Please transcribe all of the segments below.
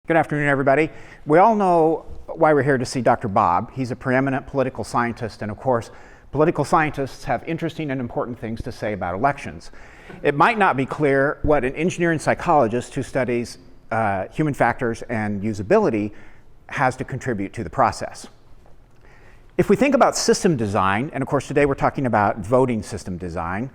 Good afternoon, everybody. We all know why we're here to see Dr. Bob. He's a preeminent political scientist, and of course, political scientists have interesting and important things to say about elections. It might not be clear what an engineering psychologist who studies human factors and usability has to contribute to the process. If we think about system design, and of course today we're talking about voting system design,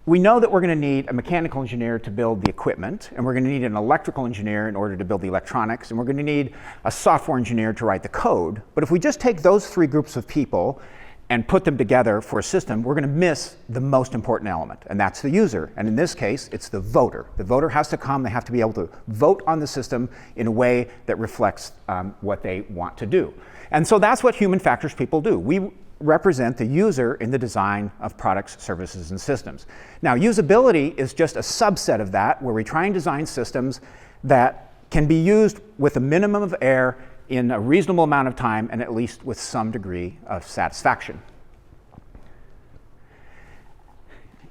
we know that we're going to need a mechanical engineer to build the equipment, and we're going to need an electrical engineer in order to build the electronics, and we're going to need a software engineer to write the code. But if we just take those three groups of people and put them together for a system, we're going to miss the most important element, and that's the user. And in this case, it's the voter. The voter has to come, they have to be able to vote on the system in a way that reflects what they want to do. And so that's what human factors people do. We represent the user in the design of products, services, and systems. Now, usability is just a subset of that, where we try and design systems that can be used with a minimum of error in a reasonable amount of time and at least with some degree of satisfaction.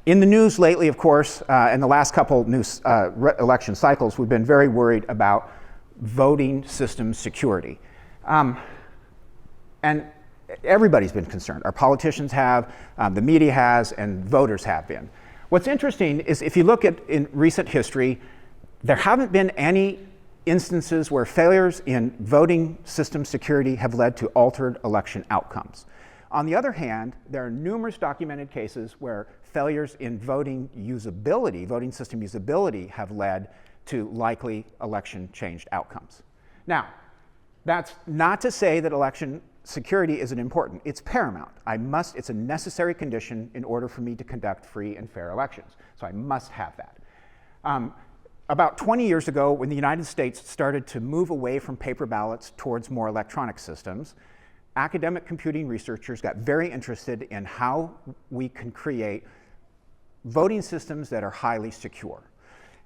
In the news lately, of course, in the last couple election cycles, we've been very worried about voting system security. And everybody's been concerned. Our politicians have, the media has, and voters have been. What's interesting is if you look at in recent history, there haven't been any instances where failures in voting system security have led to altered election outcomes. On the other hand, there are numerous documented cases where failures in voting usability, voting system usability, have led to likely election changed outcomes. Now, that's not to say that election security isn't important. It's paramount. It's a necessary condition in order for me to conduct free and fair elections. So I must have that. About 20 years ago, when the United States started to move away from paper ballots towards more electronic systems, academic computing researchers got very interested in how we can create voting systems that are highly secure.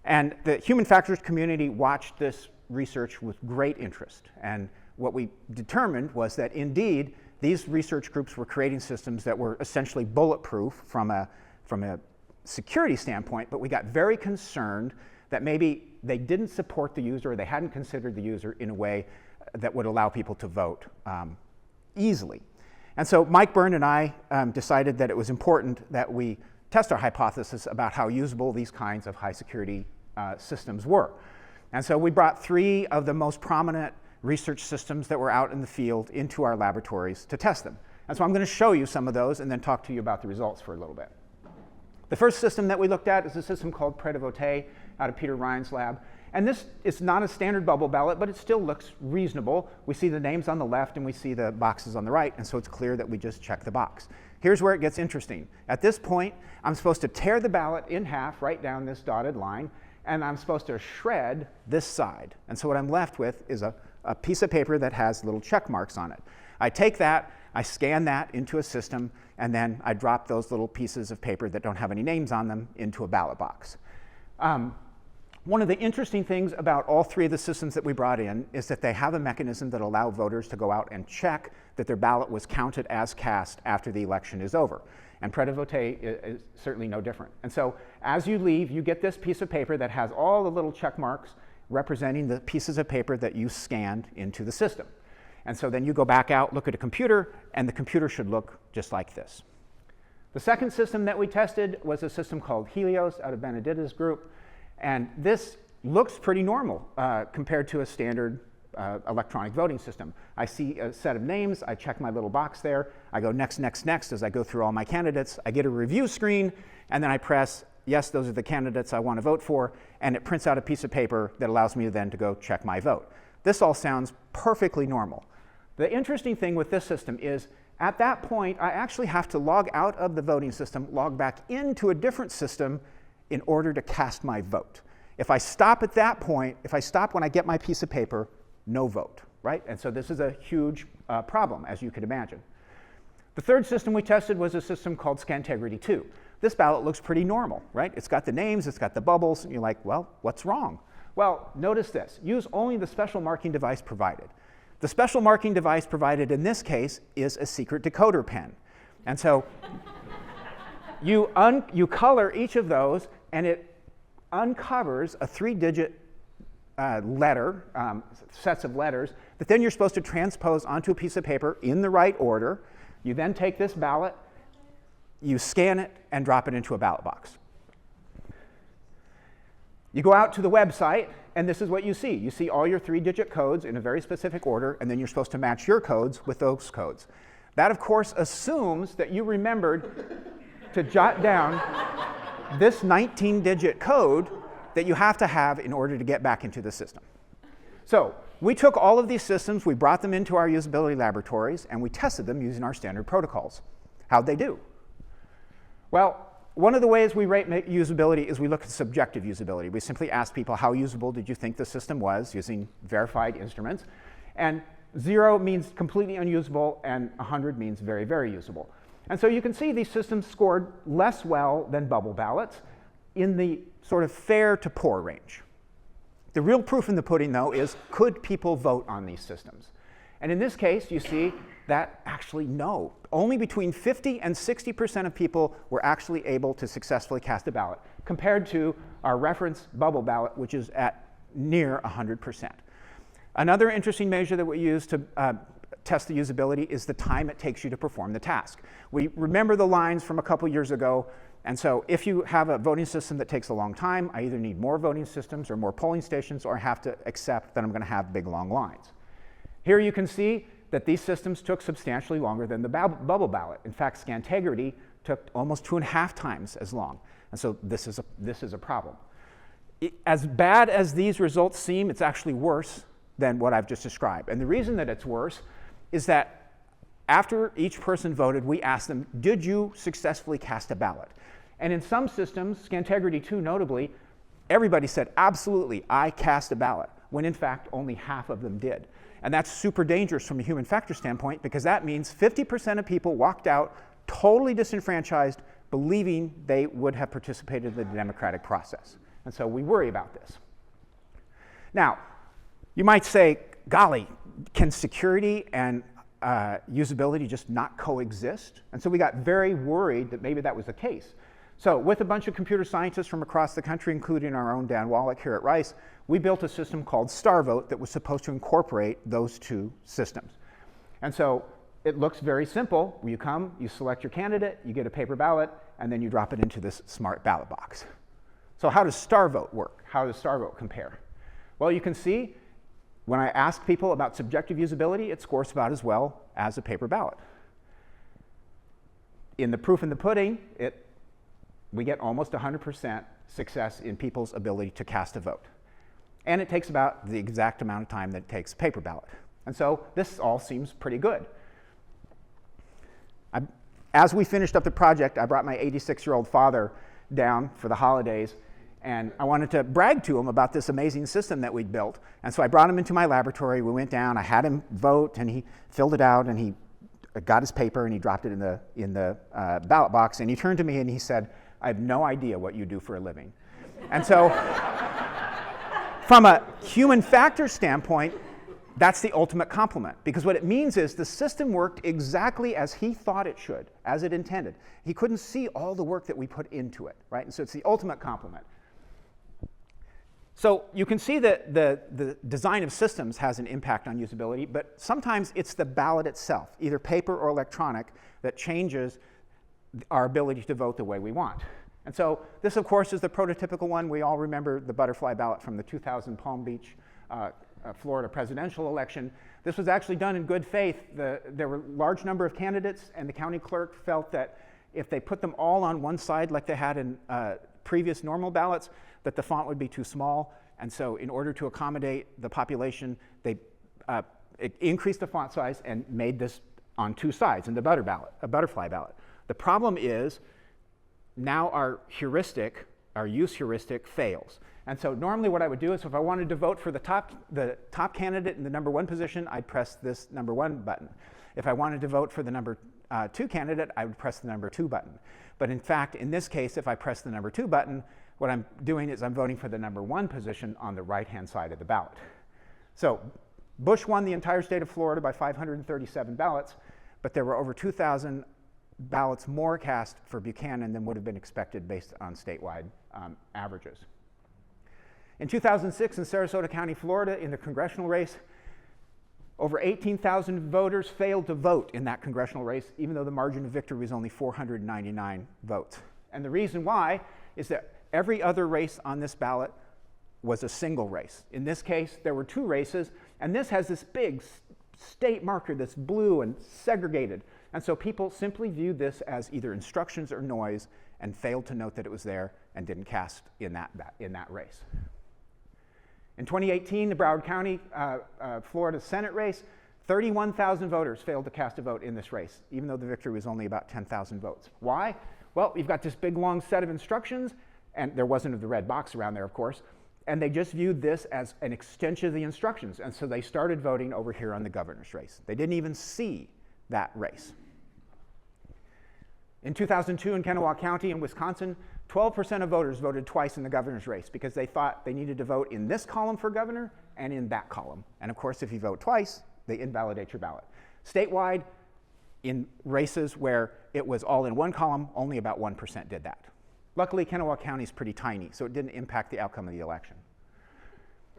And the human factors community watched this research with great interest. And what we determined was that indeed these research groups were creating systems that were essentially bulletproof from a security standpoint, but we got very concerned that maybe they didn't support the user, or they hadn't considered the user in a way that would allow people to vote easily. And so Mike Byrne and I decided that it was important that we test our hypothesis about how usable these kinds of high security systems were. And so we brought three of the most prominent research systems that were out in the field into our laboratories to test them. And so I'm going to show you some of those and then talk to you about the results for a little bit. The first system that we looked at is a system called Prêt-à-Voter out of Peter Ryan's lab. And this is not a standard bubble ballot, but it still looks reasonable. We see the names on the left and we see the boxes on the right, and so it's clear that we just check the box. Here's where it gets interesting. At this point, I'm supposed to tear the ballot in half right down this dotted line, and I'm supposed to shred this side. And so what I'm left with is a piece of paper that has little check marks on it. I take that, I scan that into a system, and then I drop those little pieces of paper that don't have any names on them into a ballot box. One of the interesting things about all three of the systems that we brought in is that they have a mechanism that allows voters to go out and check that their ballot was counted as cast after the election is over. And Prêt-à-Voter is certainly no different. And so as you leave, you get this piece of paper that has all the little check marks representing the pieces of paper that you scanned into the system. And so then you go back out, look at a computer, and the computer should look just like this. The second system that we tested was a system called Helios out of Benedetta's group. And this looks pretty normal compared to a standard electronic voting system. I see a set of names, I check my little box there, I go next, next, next as I go through all my candidates, I get a review screen, and then I press yes, those are the candidates I want to vote for, and it prints out a piece of paper that allows me then to go check my vote. This all sounds perfectly normal. The interesting thing with this system is at that point, I actually have to log out of the voting system, log back into a different system in order to cast my vote. If I stop at that point, if I stop when I get my piece of paper, no vote, right? And so this is a huge problem, as you could imagine. The third system we tested was a system called Scantegrity 2. This ballot looks pretty normal, right? It's got the names, it's got the bubbles, and you're like, well, what's wrong? Well, notice this. Use only the special marking device provided. The special marking device provided in this case is a secret decoder pen. And so you color each of those, and it uncovers a 3-digit sets of letters that then you're supposed to transpose onto a piece of paper in the right order. You then take this ballot, you scan it, and drop it into a ballot box. You go out to the website, and this is what you see. You see all your 3-digit codes in a very specific order, and then you're supposed to match your codes with those codes. That, of course, assumes that you remembered to jot down this 19-digit code that you have to have in order to get back into the system. So we took all of these systems, we brought them into our usability laboratories, and we tested them using our standard protocols. How'd they do? Well, one of the ways we rate usability is we look at subjective usability. We simply ask people, how usable did you think the system was using verified instruments? And 0 means completely unusable, and 100 means very, very usable. And so you can see these systems scored less well than bubble ballots in the sort of fair to poor range. The real proof in the pudding, though, is could people vote on these systems? And in this case, you see that actually no. Only between 50 and 60% of people were actually able to successfully cast a ballot, compared to our reference bubble ballot, which is at near 100%. Another interesting measure that we use to test the usability is the time it takes you to perform the task. We remember the lines from a couple years ago, and so if you have a voting system that takes a long time, I either need more voting systems or more polling stations, or I have to accept that I'm going to have big, long lines. Here you can see that these systems took substantially longer than the bubble ballot. In fact, Scantegrity took almost 2.5 times as long. And so this is a problem. As bad as these results seem, it's actually worse than what I've just described. And the reason that it's worse is that after each person voted, we asked them, did you successfully cast a ballot? And in some systems, Scantegrity 2 notably, everybody said, absolutely, I cast a ballot, when in fact only half of them did. And that's super dangerous from a human factor standpoint, because that means 50% of people walked out totally disenfranchised, believing they would have participated in the democratic process. And so we worry about this. Now, you might say, golly, can security and usability just not coexist? And so we got very worried that maybe that was the case. So with a bunch of computer scientists from across the country, including our own Dan Wallach here at Rice, we built a system called StarVote that was supposed to incorporate those two systems. And so it looks very simple. You come, you select your candidate, you get a paper ballot, and then you drop it into this smart ballot box. So how does StarVote work? How does StarVote compare? Well, you can see when I ask people about subjective usability, it scores about as well as a paper ballot. In the proof in the pudding, we get almost 100% success in people's ability to cast a vote. And it takes about the exact amount of time that it takes a paper ballot. And so this all seems pretty good. As we finished up the project, I brought my 86-year-old father down for the holidays, and I wanted to brag to him about this amazing system that we'd built. And so I brought him into my laboratory. We went down, I had him vote, and he filled it out, and he got his paper, and he dropped it in the ballot box, and he turned to me and he said, I have no idea what you do for a living. And so from a human factor standpoint, that's the ultimate compliment, because what it means is the system worked exactly as he thought it should, as it intended. He couldn't see all the work that we put into it, right? And so it's the ultimate compliment. So you can see that the design of systems has an impact on usability, but sometimes it's the ballot itself, either paper or electronic, that changes our ability to vote the way we want. And so this, of course, is the prototypical one. We all remember the butterfly ballot from the 2000 Palm Beach, Florida presidential election. This was actually done in good faith. There were a large number of candidates, and the county clerk felt that if they put them all on one side like they had in previous normal ballots, that the font would be too small. And so in order to accommodate the population, they increased the font size and made this on two sides in the butterfly ballot. The problem is now our use heuristic fails. And so normally what I would do is if I wanted to vote for the top candidate in the number 1 position, I'd press this number 1 button. If I wanted to vote for the number 2 candidate, I would press the number 2 button. But in fact, in this case, if I press the number 2 button, what I'm doing is I'm voting for the number 1 position on the right-hand side of the ballot. So Bush won the entire state of Florida by 537 ballots, but there were over 2,000 ballots more cast for Buchanan than would have been expected based on statewide averages. In 2006 in Sarasota County, Florida, in the congressional race, over 18,000 voters failed to vote in that congressional race, even though the margin of victory was only 499 votes. And the reason why is that every other race on this ballot was a single race. In this case, there were 2 races, and this has this big state marker that's blue and segregated. And so people simply viewed this as either instructions or noise and failed to note that it was there and didn't cast in that race. In 2018, the Broward County, Florida Senate race, 31,000 voters failed to cast a vote in this race, even though the victory was only about 10,000 votes. Why? Well, you've got this big long set of instructions, and there wasn't the red box around there, of course, and they just viewed this as an extension of the instructions, and so they started voting over here on the governor's race. They didn't even see that race. In 2002 in Kanawha County in Wisconsin, 12% of voters voted twice in the governor's race because they thought they needed to vote in this column for governor and in that column. And of course, if you vote twice, they invalidate your ballot. Statewide, in races where it was all in one column, only about 1% did that. Luckily, Kanawha County is pretty tiny, so it didn't impact the outcome of the election.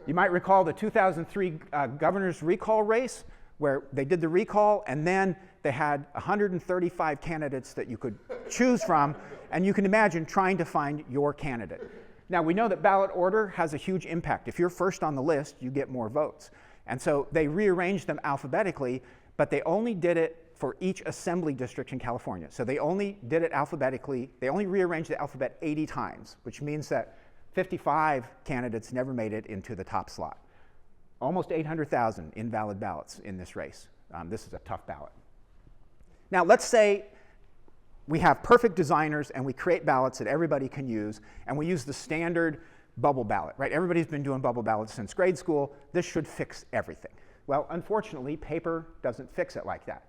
You might recall the 2003 governor's recall race, where they did the recall, and then they had 135 candidates that you could choose from, and you can imagine trying to find your candidate. Now, we know that ballot order has a huge impact. If you're first on the list, you get more votes. And so they rearranged them alphabetically, but they only did it for each assembly district in California. So they only did it alphabetically. They only rearranged the alphabet 80 times, which means that 55 candidates never made it into the top slot. Almost 800,000 invalid ballots in this race. This is a tough ballot. Now, let's say we have perfect designers and we create ballots that everybody can use, and we use the standard bubble ballot, right? Everybody's been doing bubble ballots since grade school. This should fix everything. Well, unfortunately, paper doesn't fix it like that.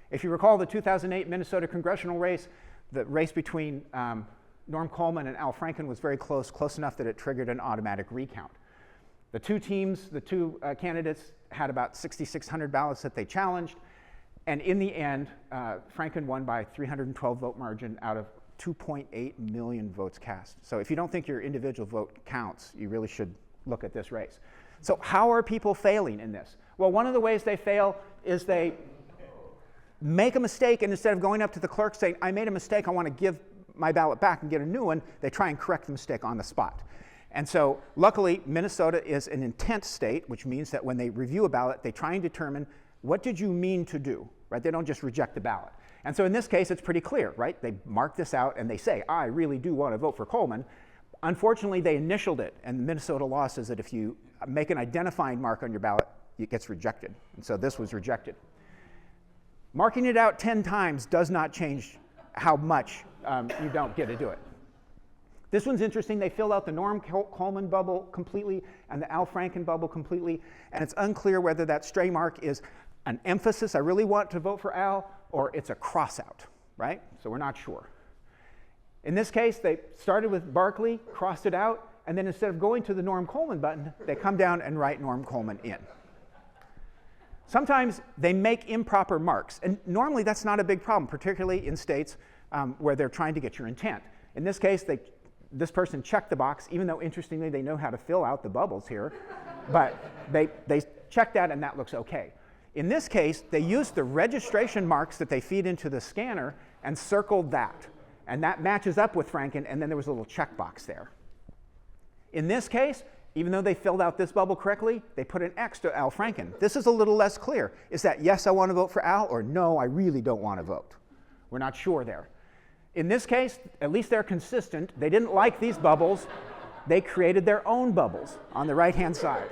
If you recall the 2008 Minnesota congressional race, the race between Norm Coleman and Al Franken was very close enough that it triggered an automatic recount. The two teams, the two candidates had about 6,600 ballots that they challenged, and in the end, Franken won by 312 vote margin out of 2.8 million votes cast. So if you don't think your individual vote counts, you really should look at this race. So how are people failing in this? Well, one of the ways they fail is they make a mistake, and instead of going up to the clerk saying, I made a mistake, I want to give my ballot back and get a new one, they try and correct the mistake on the spot. And so luckily, Minnesota is an intent state, which means that when they review a ballot, they try and determine what did you mean to do, right? They don't just reject the ballot. And so in this case, it's pretty clear, right? They mark this out and they say, I really do want to vote for Coleman. Unfortunately, they initialed it, and Minnesota law says that if you make an identifying mark on your ballot, it gets rejected. And so this was rejected. Marking it out 10 times does not change how much you don't get to do it. This one's interesting. They filled out the Norm Coleman bubble completely and the Al Franken bubble completely, and it's unclear whether that stray mark is an emphasis, I really want to vote for Al, or it's a cross-out, right? So we're not sure. In this case, they started with Barkley, crossed it out, and then instead of going to the Norm Coleman button, they come down and write Norm Coleman in. Sometimes they make improper marks, and normally that's not a big problem, particularly in states where they're trying to get your intent. In this case, this person checked the box, even though interestingly they know how to fill out the bubbles here, but they checked that and that looks okay. In this case, they used the registration marks that they feed into the scanner and circled that. And that matches up with Franken, and then there was a little checkbox there. In this case, even though they filled out this bubble correctly, they put an X to Al Franken. This is a little less clear. Is that yes, I want to vote for Al, or no, I really don't want to vote? We're not sure there. In this case, at least they're consistent. They didn't like these bubbles. They created their own bubbles on the right-hand side.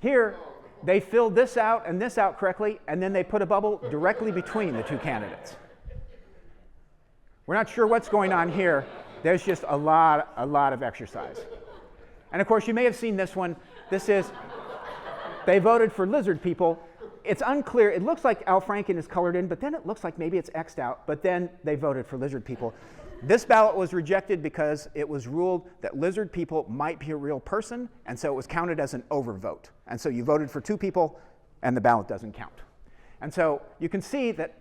Here, they filled this out and this out correctly, and then they put a bubble directly between the two candidates. We're not sure what's going on here. There's just a lot of exercise. And of course, you may have seen this one. This is, they voted for lizard people. It's unclear. It looks like Al Franken is colored in, but then it looks like maybe it's X'd out, but then they voted for lizard people. This ballot was rejected because it was ruled that lizard people might be a real person, and so it was counted as an overvote. And so you voted for 2 people, and the ballot doesn't count. And so you can see that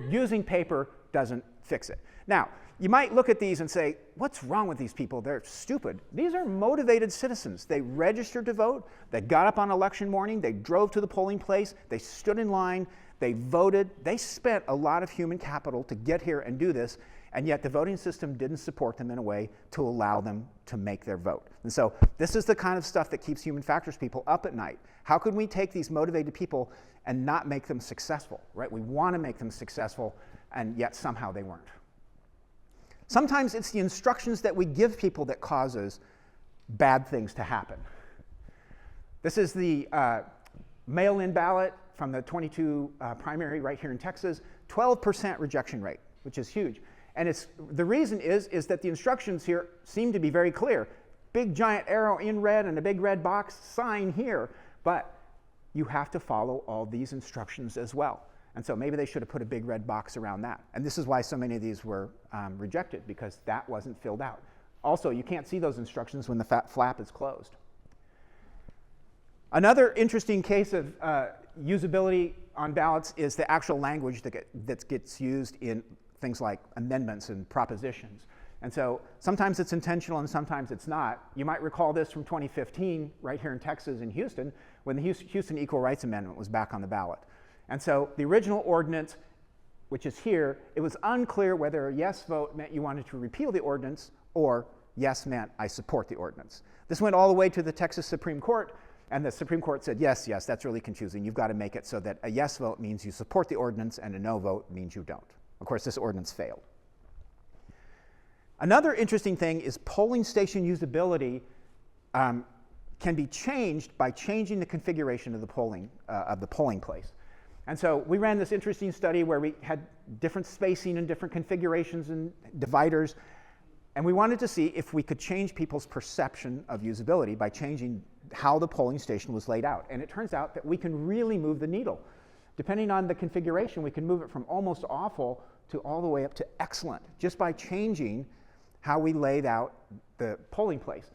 using paper doesn't fix it. Now, you might look at these and say, what's wrong with these people? They're stupid. These are motivated citizens. They registered to vote. They got up on election morning. They drove to the polling place. They stood in line. They voted. They spent a lot of human capital to get here and do this, and yet the voting system didn't support them in a way to allow them to make their vote. And so this is the kind of stuff that keeps human factors people up at night. How could we take these motivated people and not make them successful, right? We want to make them successful, and yet somehow they weren't. Sometimes it's the instructions that we give people that causes bad things to happen. This is the mail-in ballot from the 22 primary right here in Texas, 12% rejection rate, which is huge. And the reason is that the instructions here seem to be very clear. Big giant arrow in red and a big red box, sign here. But you have to follow all these instructions as well. And so maybe they should have put a big red box around that. And this is why so many of these were rejected, because that wasn't filled out. Also, you can't see those instructions when the flap is closed. Another interesting case of usability on ballots is the actual language that gets used in things like amendments and propositions. And so sometimes it's intentional and sometimes it's not. You might recall this from 2015 right here in Texas in Houston when the Houston Equal Rights Amendment was back on the ballot. And so the original ordinance, which is here, it was unclear whether a yes vote meant you wanted to repeal the ordinance or yes meant I support the ordinance. This went all the way to the Texas Supreme Court, and the Supreme Court said, yes, that's really confusing. You've got to make it so that a yes vote means you support the ordinance and a no vote means you don't. Of course, this ordinance failed. Another interesting thing is polling station usability can be changed by changing the configuration of the polling place. And so we ran this interesting study where we had different spacing and different configurations and dividers, and we wanted to see if we could change people's perception of usability by changing how the polling station was laid out. And it turns out that we can really move the needle. Depending on the configuration, we can move it from almost awful to all the way up to excellent, just by changing how we laid out the polling place.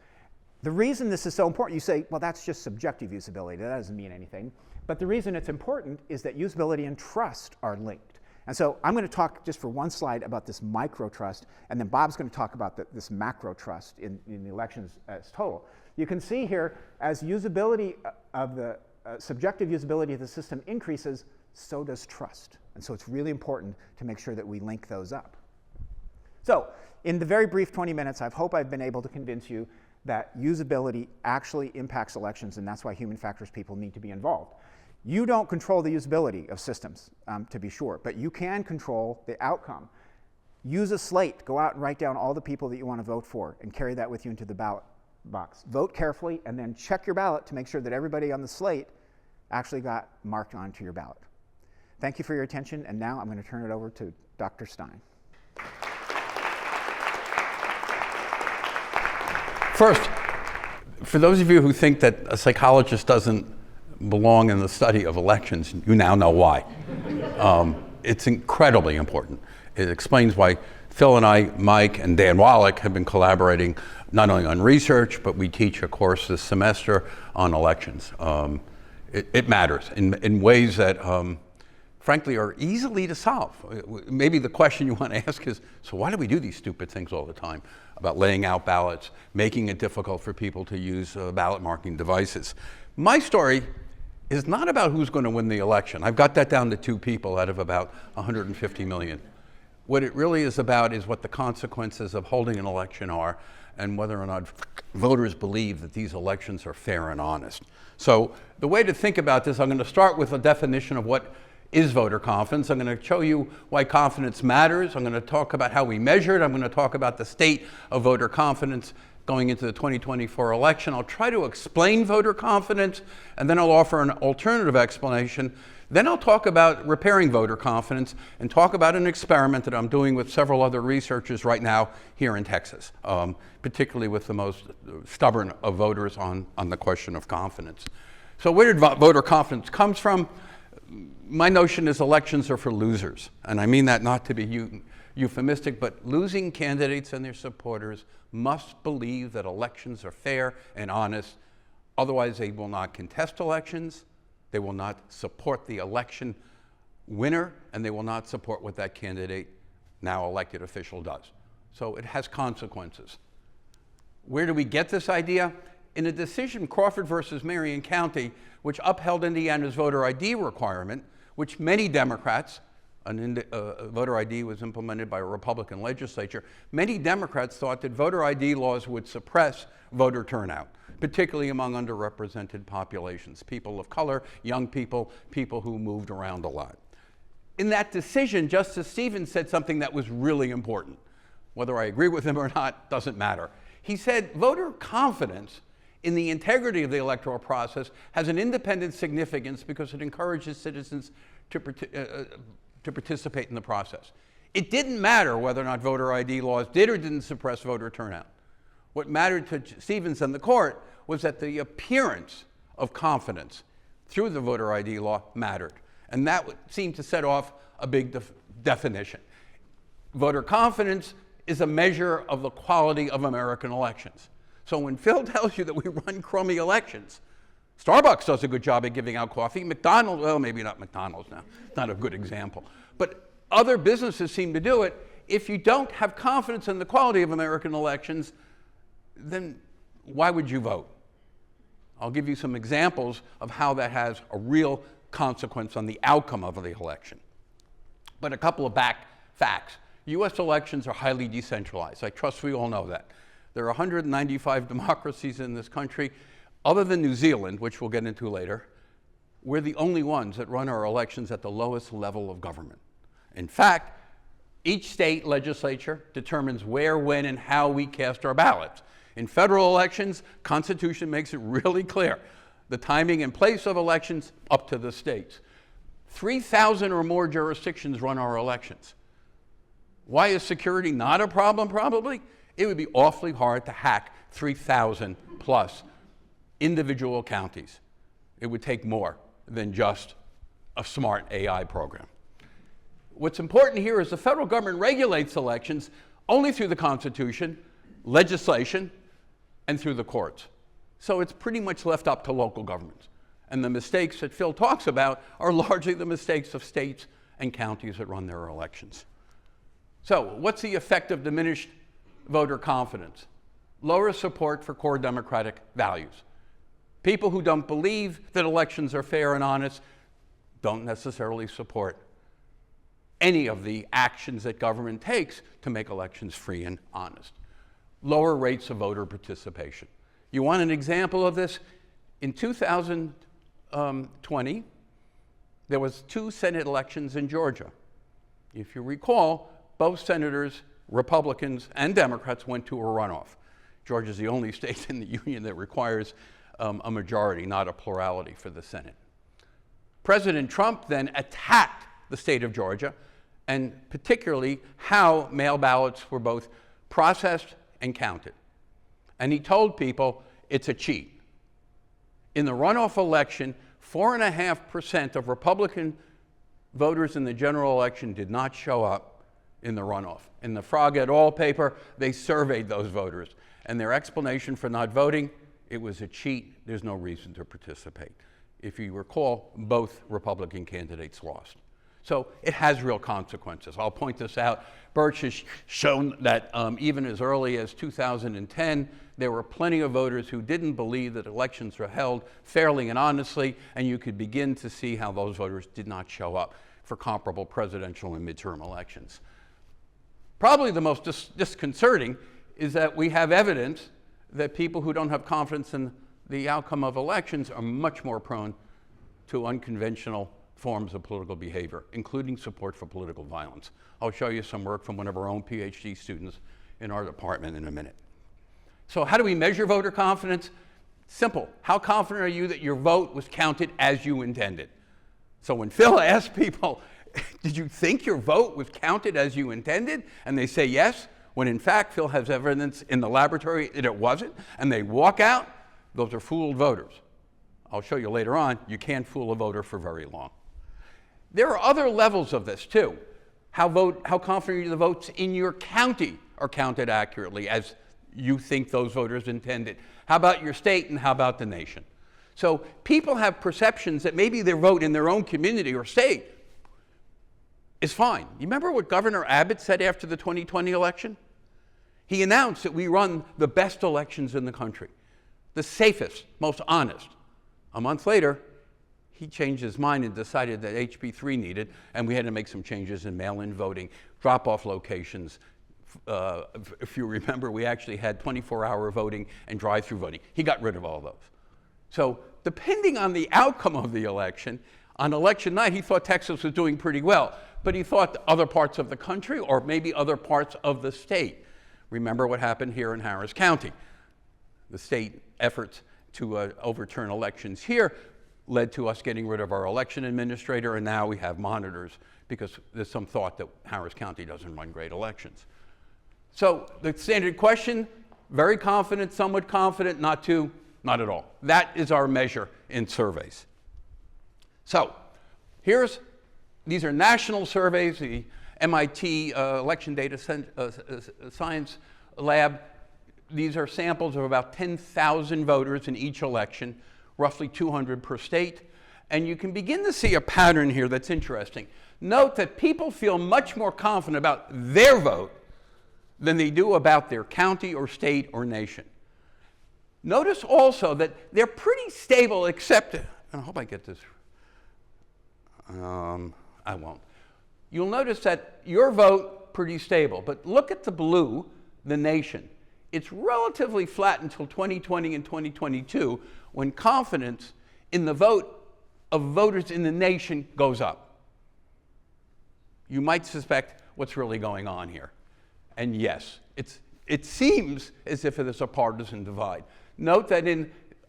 The reason this is so important, you say, well, that's just subjective usability. That doesn't mean anything. But the reason it's important is that usability and trust are linked. And so I'm going to talk just for one slide about this micro trust, and then Bob's going to talk about this macro trust in the elections as total. You can see here, as usability of the subjective usability of the system increases, so does trust. And so it's really important to make sure that we link those up. So in the very brief 20 minutes, I hope I've been able to convince you that usability actually impacts elections, and that's why human factors people need to be involved. You don't control the usability of systems, to be sure, but you can control the outcome. Use a slate. Go out and write down all the people that you want to vote for and carry that with you into the ballot box. Vote carefully and then check your ballot to make sure that everybody on the slate actually got marked onto your ballot. Thank you for your attention, and now I'm going to turn it over to Dr. Stein. First, for those of you who think that a psychologist doesn't belong in the study of elections, you now know why. It's incredibly important. It explains why Phil and I, Mike, and Dan Wallach have been collaborating not only on research, but we teach a course this semester on elections. It matters in ways that, frankly, are easily to solve. Maybe the question you want to ask is, so why do we do these stupid things all the time about laying out ballots, making it difficult for people to use ballot marking devices? My story is not about who's going to win the election. I've got that down to 2 people out of about 150 million. What it really is about is what the consequences of holding an election are and whether or not voters believe that these elections are fair and honest. So the way to think about this, I'm going to start with a definition of what is voter confidence. I'm going to show you why confidence matters. I'm going to talk about how we measure it. I'm going to talk about the state of voter confidence going into the 2024 election. I'll try to explain voter confidence, and then I'll offer an alternative explanation. Then I'll talk about repairing voter confidence and talk about an experiment that I'm doing with several other researchers right now here in Texas, particularly with the most stubborn of voters on the question of confidence. So where did voter confidence come from? My notion is elections are for losers, and I mean that not to be euphemistic, but losing candidates and their supporters must believe that elections are fair and honest. Otherwise, they will not contest elections, they will not support the election winner, and they will not support what that candidate now elected official does. So it has consequences. Where do we get this idea? In a decision, Crawford versus Marion County, which upheld Indiana's voter ID requirement, which many Democrats, voter ID was implemented by a Republican legislature, many Democrats thought that voter ID laws would suppress voter turnout, particularly among underrepresented populations, people of color, young people, people who moved around a lot. In that decision, Justice Stevens said something that was really important. Whether I agree with him or not doesn't matter. He said voter confidence in the integrity of the electoral process has an independent significance because it encourages citizens to participate in the process. It didn't matter whether or not voter ID laws did or didn't suppress voter turnout. What mattered to Stevens and the court was that the appearance of confidence through the voter ID law mattered. And that seemed to set off a big definition. Voter confidence is a measure of the quality of American elections. So when Phil tells you that we run crummy elections, Starbucks does a good job at giving out coffee. McDonald's, well, maybe not McDonald's now, not a good example. But other businesses seem to do it. If you don't have confidence in the quality of American elections, then why would you vote? I'll give you some examples of how that has a real consequence on the outcome of the election. But a couple of back facts. U.S. elections are highly decentralized. I trust we all know that. There are 195 democracies in this country. Other than New Zealand, which we'll get into later, we're the only ones that run our elections at the lowest level of government. In fact, each state legislature determines where, when, and how we cast our ballots. In federal elections, Constitution makes it really clear. The timing and place of elections, up to the states. 3,000 or more jurisdictions run our elections. Why is security not a problem, probably? It would be awfully hard to hack 3,000 plus individual counties. It would take more than just a smart AI program. What's important here is the federal government regulates elections only through the Constitution, legislation, and through the courts. So it's pretty much left up to local governments. And the mistakes that Phil talks about are largely the mistakes of states and counties that run their elections. So what's the effect of diminished voter confidence? Lower support for core democratic values. People who don't believe that elections are fair and honest don't necessarily support any of the actions that government takes to make elections free and honest. Lower rates of voter participation. You want an example of this? In 2020, there was 2 Senate elections in Georgia. If you recall, both senators, Republicans and Democrats, went to a runoff. Georgia is the only state in the union that requires a majority, not a plurality for the Senate. President Trump then attacked the state of Georgia, and particularly how mail ballots were both processed and counted. And he told people it's a cheat. In the runoff election, 4.5% of Republican voters in the general election did not show up in the runoff. In the Frog et al. Paper, they surveyed those voters, and their explanation for not voting, it was a cheat, there's no reason to participate. If you recall, both Republican candidates lost. So it has real consequences. I'll point this out. Birch has shown that even as early as 2010, there were plenty of voters who didn't believe that elections were held fairly and honestly, and you could begin to see how those voters did not show up for comparable presidential and midterm elections. Probably the most disconcerting is that we have evidence that people who don't have confidence in the outcome of elections are much more prone to unconventional forms of political behavior, including support for political violence. I'll show you some work from one of our own PhD students in our department in a minute. So how do we measure voter confidence? Simple. How confident are you that your vote was counted as you intended? So when Phil asks people, did you think your vote was counted as you intended? And they say yes, when in fact Phil has evidence in the laboratory that it wasn't, and they walk out, those are fooled voters. I'll show you later on, you can't fool a voter for very long. There are other levels of this too. How confident are you the votes in your county are counted accurately as you think those voters intended? How about your state, and how about the nation? So people have perceptions that maybe their vote in their own community or state is fine. You remember what Governor Abbott said after the 2020 election? He announced that we run the best elections in the country, the safest, most honest. A month later, he changed his mind and decided that HB3 needed, and we had to make some changes in mail-in voting, drop-off locations. If you remember, we actually had 24-hour voting and drive-through voting. He got rid of all those. So depending on the outcome of the election, on election night, he thought Texas was doing pretty well, but he thought other parts of the country or maybe other parts of the state. Remember what happened here in Harris County. The state efforts to overturn elections here led to us getting rid of our election administrator, and now we have monitors because there's some thought that Harris County doesn't run great elections. So the standard question, very confident, somewhat confident, not too, not at all. That is our measure in surveys. So these are national surveys, the MIT Election Data Science Lab. These are samples of about 10,000 voters in each election, roughly 200 per state. And you can begin to see a pattern here that's interesting. Note that people feel much more confident about their vote than they do about their county or state or nation. Notice also that they're pretty stable except, I hope I get this, I won't. You'll notice that your vote, pretty stable, but look at the blue, the nation. It's relatively flat until 2020 and 2022 when confidence in the vote of voters in the nation goes up. You might suspect what's really going on here. And yes, it seems as if there's a partisan divide. Note that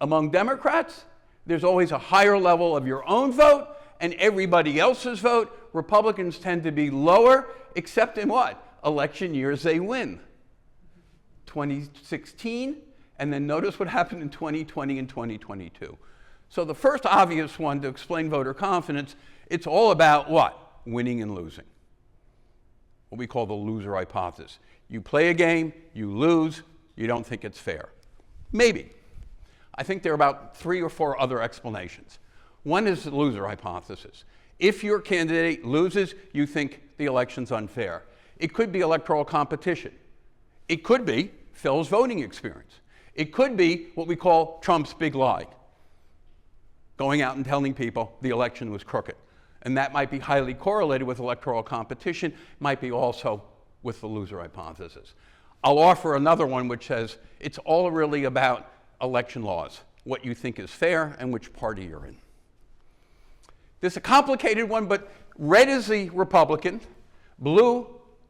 among Democrats, there's always a higher level of your own vote and everybody else's vote. Republicans tend to be lower, except in what? Election years they win. 2016, and then notice what happened in 2020 and 2022. So the first obvious one to explain voter confidence, it's all about what? Winning and losing. What we call the loser hypothesis. You play a game, you lose, you don't think it's fair. Maybe. I think there are about 3 or 4 other explanations. One is the loser hypothesis. If your candidate loses, you think the election's unfair. It could be electoral competition. It could be Phil's voting experience. It could be what we call Trump's big lie, going out and telling people the election was crooked. And that might be highly correlated with electoral competition, might be also with the loser hypothesis. I'll offer another one which says it's all really about election laws, what you think is fair and which party you're in. This is a complicated one, but red is the Republican, blue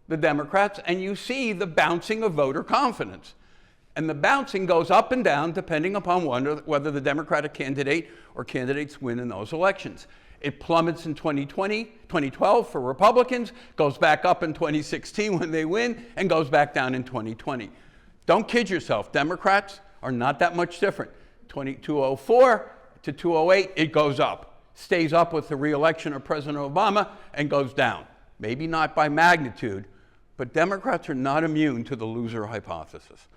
the Democrats, and you see the bouncing of voter confidence. And the bouncing goes up and down depending upon whether the Democratic candidate or candidates win in those elections. It plummets in 2012 for Republicans, goes back up in 2016 when they win, and goes back down in 2020. Don't kid yourself. Democrats are not that much different. 204 to 208, it goes up. Stays up with the re-election of President Obama and goes down. Maybe not by magnitude, but Democrats are not immune to the loser hypothesis.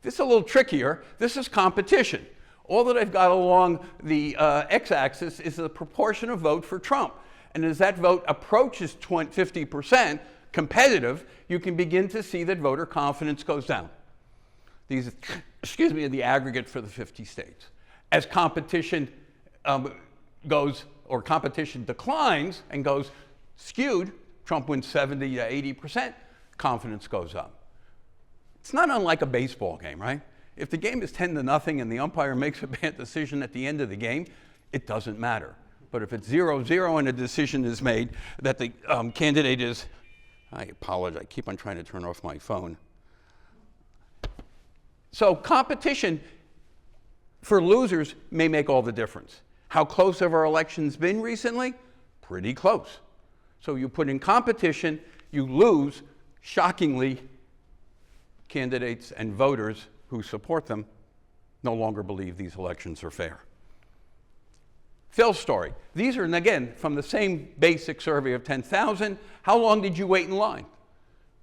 This is a little trickier. This is competition. All that I've got along the x-axis is the proportion of vote for Trump. And as that vote approaches 50% competitive, you can begin to see that voter confidence goes down. These, are the aggregate for the 50 states. As competition goes, or competition declines and goes skewed, Trump wins 70 to 80%, confidence goes up. It's not unlike a baseball game, right? If the game is 10-0 and the umpire makes a bad decision at the end of the game, it doesn't matter. But if it's 0-0 and a decision is made that the candidate is, I apologize, I keep on trying to turn off my phone. So competition for losers may make all the difference. How close have our elections been recently? Pretty close. So you put in competition, you lose, shockingly, candidates and voters who support them no longer believe these elections are fair. Phil's story. These are, again, from the same basic survey of 10,000. How long did you wait in line?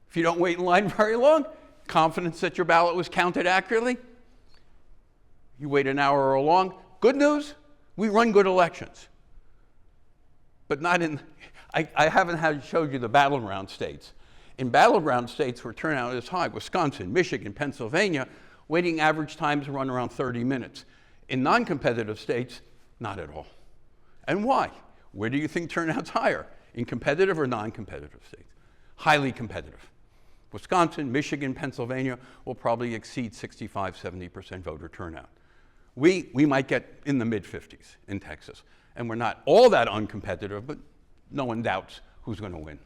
If you don't wait in line very long, confidence that your ballot was counted accurately. You wait an hour or long. Good news, we run good elections. but not in, I haven't showed you the battleground states. In battleground states where turnout is high, Wisconsin, Michigan, Pennsylvania, waiting average times run around 30 minutes. In non-competitive states, not at all. And why? Where do you think turnout's higher? In competitive or non-competitive states? Highly competitive. Wisconsin, Michigan, Pennsylvania will probably exceed 65, 70% voter turnout. We might get in the mid-50s in Texas. And we're not all that uncompetitive, but no one doubts who's going to win.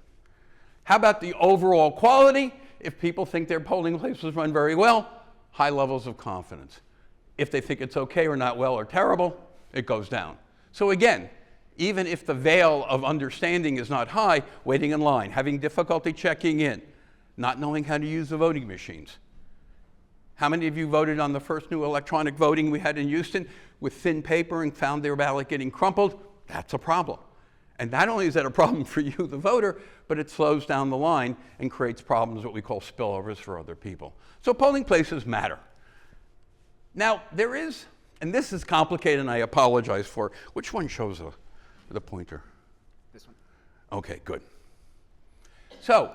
How about the overall quality? If people think their polling places run very well, high levels of confidence. If they think it's okay or not well or terrible, it goes down. So again, even if the veil of understanding is not high, waiting in line, having difficulty checking in, not knowing how to use the voting machines. How many of you voted on the first new electronic voting we had in Houston with thin paper and found their ballot getting crumpled? That's a problem. And not only is that a problem for you, the voter, but it slows down the line and creates problems, what we call spillovers for other people. So polling places matter. Now, there is, and this is complicated and I apologize for, which one shows the pointer? This one. Okay, good. So,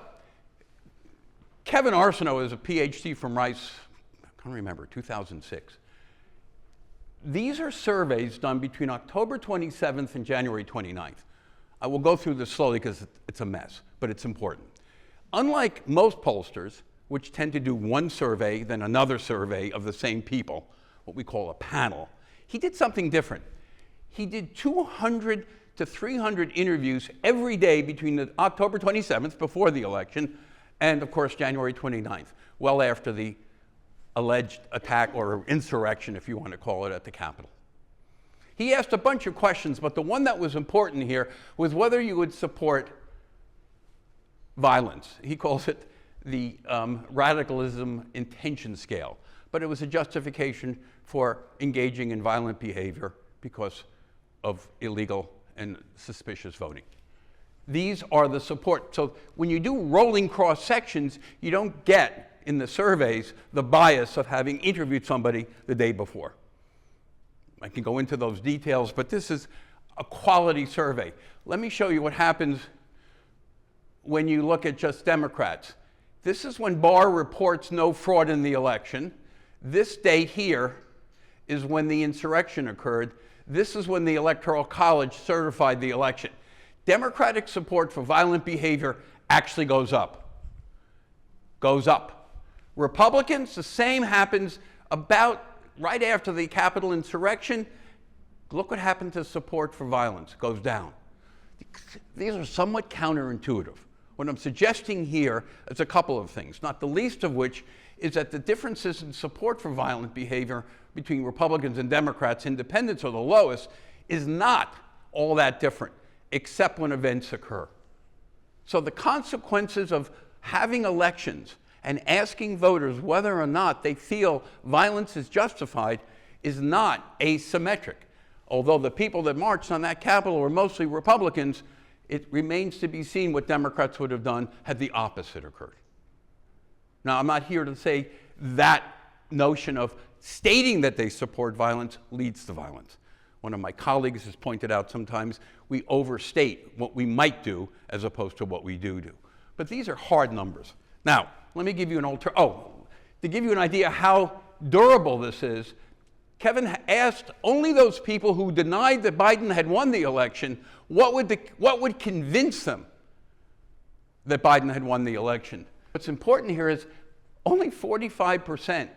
Kevin Arsenault is a PhD from Rice, I can't remember, 2006. These are surveys done between October 27th and January 29th. I will go through this slowly because it's a mess, but it's important. Unlike most pollsters, which tend to do one survey, then another survey of the same people, what we call a panel, he did something different. He did 200 to 300 interviews every day between the October 27th, before the election, and of course January 29th, well after the alleged attack or insurrection, if you want to call it, at the Capitol. He asked a bunch of questions, but the one that was important here was whether you would support violence. He calls it the radicalism intention scale, but it was a justification for engaging in violent behavior because of illegal and suspicious voting. These are the support. So when you do rolling cross sections, you don't get in the surveys the bias of having interviewed somebody the day before. I can go into those details, but this is a quality survey. Let me show you what happens when you look at just Democrats. This is when Barr reports no fraud in the election. This date here is when the insurrection occurred. This is when the Electoral College certified the election. Democratic support for violent behavior actually goes up. Goes up. Republicans, the same happens about right after the Capitol insurrection. Look what happened to support for violence. Goes down. These are somewhat counterintuitive. What I'm suggesting here is a couple of things, not the least of which is that the differences in support for violent behavior between Republicans and Democrats, independents are the lowest, is not all that different, except when events occur. So the consequences of having elections and asking voters whether or not they feel violence is justified is not asymmetric. Although the people that marched on that Capitol were mostly Republicans, it remains to be seen what Democrats would have done had the opposite occurred. Now, I'm not here to say that notion of stating that they support violence leads to violence. One of my colleagues has pointed out sometimes we overstate what we might do as opposed to what we do. But these are hard numbers. Now, let me give you to give you an idea how durable this is, Kevin asked only those people who denied that Biden had won the election, what would convince them that Biden had won the election. What's important here is only 45%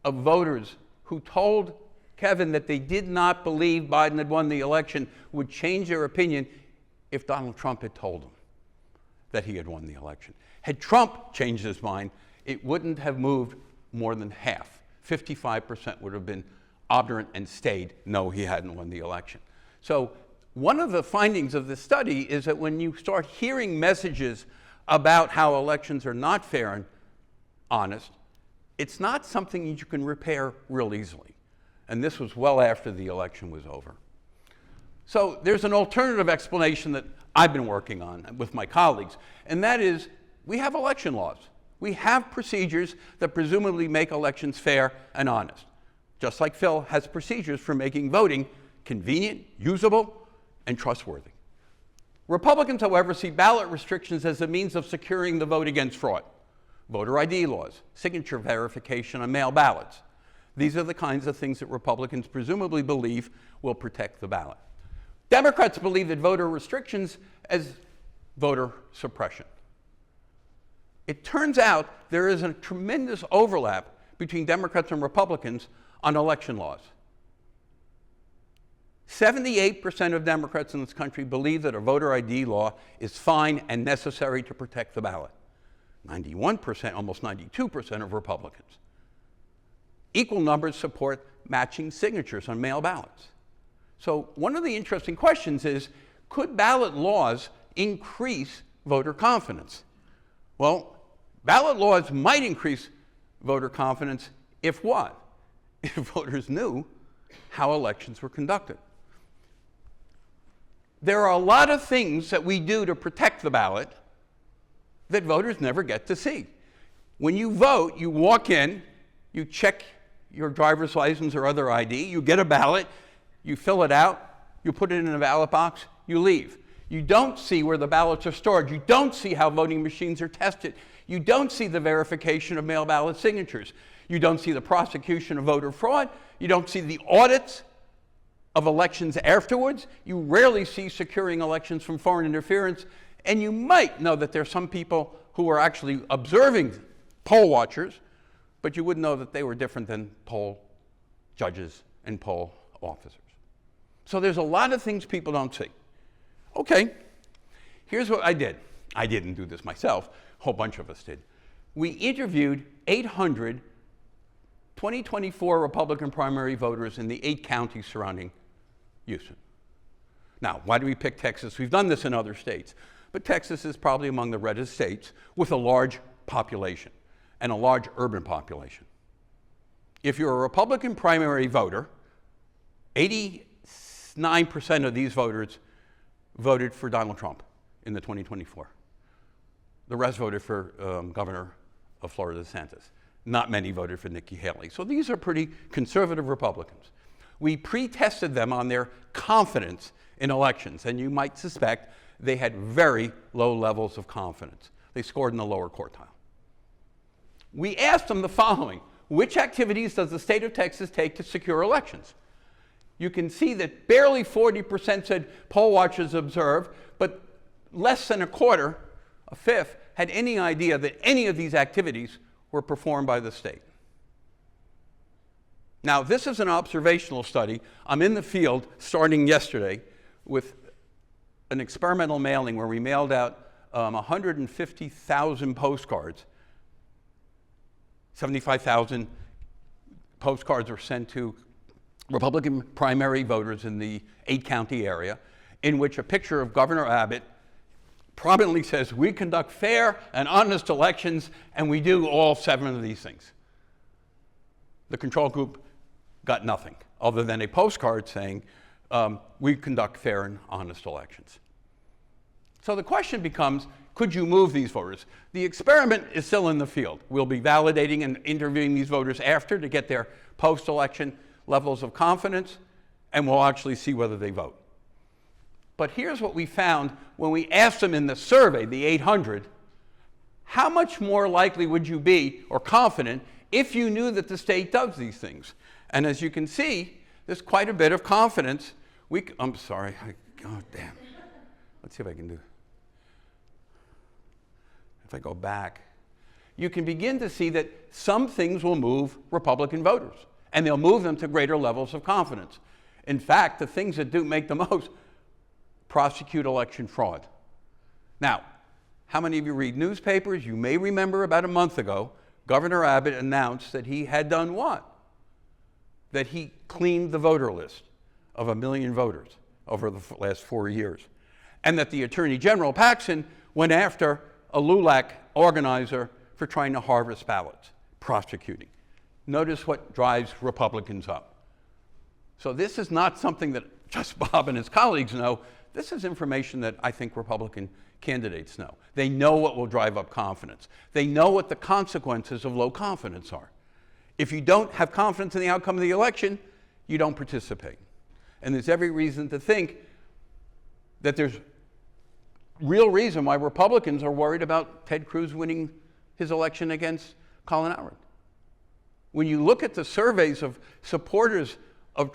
of voters who told Kevin that they did not believe Biden had won the election would change their opinion if Donald Trump had told them that he had won the election. Had Trump changed his mind, it wouldn't have moved more than half. 55% would have been obdurate and stayed, no, he hadn't won the election. So one of the findings of this study is that when you start hearing messages about how elections are not fair and honest, it's not something you can repair real easily. And this was well after the election was over. So there's an alternative explanation that I've been working on with my colleagues, and that is we have election laws. We have procedures that presumably make elections fair and honest, just like Phil has procedures for making voting convenient, usable, and trustworthy. Republicans, however, see ballot restrictions as a means of securing the vote against fraud. Voter ID laws, signature verification on mail ballots. These are the kinds of things that Republicans presumably believe will protect the ballot. Democrats believe that voter restrictions as voter suppression. It turns out there is a tremendous overlap between Democrats and Republicans on election laws. 78% of Democrats in this country believe that a voter ID law is fine and necessary to protect the ballot. 91%, almost 92% of Republicans. Equal numbers support matching signatures on mail ballots. So one of the interesting questions is, could ballot laws increase voter confidence? Well, ballot laws might increase voter confidence if what? If voters knew how elections were conducted. There are a lot of things that we do to protect the ballot that voters never get to see. When you vote, you walk in, you check your driver's license or other ID, you get a ballot, you fill it out, you put it in a ballot box, you leave. You don't see where the ballots are stored. You don't see how voting machines are tested. You don't see the verification of mail ballot signatures. You don't see the prosecution of voter fraud. You don't see the audits of elections afterwards. You rarely see securing elections from foreign interference. And you might know that there are some people who are actually observing poll watchers, but you wouldn't know that they were different than poll judges and poll officers. So there's a lot of things people don't see. Okay, here's what I did. I didn't do this myself. A whole bunch of us did. We interviewed 800 2024 Republican primary voters in the 8 counties surrounding Houston. Now, why do we pick Texas? We've done this in other states, but Texas is probably among the reddest states with a large population and a large urban population. If you're a Republican primary voter, 89% of these voters voted for Donald Trump in the 2024. The rest voted for Governor of Florida, DeSantis. Not many voted for Nikki Haley. So these are pretty conservative Republicans. We pre-tested them on their confidence in elections, and you might suspect they had very low levels of confidence. They scored in the lower quartile. We asked them the following: which activities does the state of Texas take to secure elections? You can see that barely 40% said poll watchers observe, but less than a quarter, a fifth, had any idea that any of these activities were performed by the state. Now, this is an observational study. I'm in the field starting yesterday with an experimental mailing where we mailed out 150,000 postcards. 75,000 postcards were sent to Republican primary voters in the 8-county area, in which a picture of Governor Abbott prominently says, "We conduct fair and honest elections, and we do all 7 of these things." The control group got nothing other than a postcard saying, "We conduct fair and honest elections." So the question becomes, could you move these voters? The experiment is still in the field. We'll be validating and interviewing these voters after to get their post-election levels of confidence, and we'll actually see whether they vote. But here's what we found when we asked them in the survey, the 800, how much more likely would you be or confident if you knew that the state does these things? And as you can see, there's quite a bit of confidence. I'm sorry. Oh, damn. Let's see if I can do. If I go back, you can begin to see that some things will move Republican voters, and they'll move them to greater levels of confidence. In fact, the things that do make the most: prosecute election fraud. Now, how many of you read newspapers? You may remember about a month ago, Governor Abbott announced that he had done what? That he cleaned the voter list of 1 million voters over the last 4 years. And that the Attorney General, Paxson, went after a LULAC organizer for trying to harvest ballots, prosecuting. Notice what drives Republicans up. So this is not something that just Bob and his colleagues know. This is information that I think Republican candidates know. They know what will drive up confidence. They know what the consequences of low confidence are. If you don't have confidence in the outcome of the election, you don't participate. And there's every reason to think that there's real reason why Republicans are worried about Ted Cruz winning his election against Colin Howard. When you look at the surveys of supporters of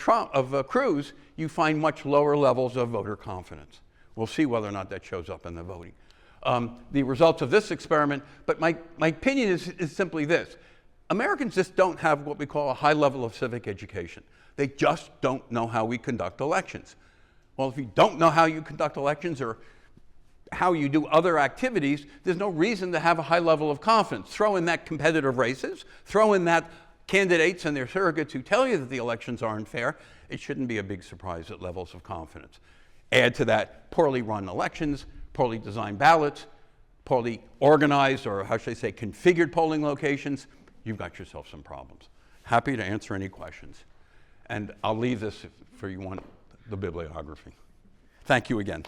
Cruz, you find much lower levels of voter confidence. We'll see whether or not that shows up in the voting. The results of this experiment, but my opinion is simply this. Americans just don't have what we call a high level of civic education. They just don't know how we conduct elections. Well, if you don't know how you conduct elections or how you do other activities, there's no reason to have a high level of confidence. Throw in that competitive races, throw in that candidates and their surrogates who tell you that the elections aren't fair, it shouldn't be a big surprise at levels of confidence. Add to that poorly run elections, poorly designed ballots, poorly organized, or how should I say, configured polling locations, you've got yourself some problems. Happy to answer any questions. And I'll leave this for you want the bibliography. Thank you again.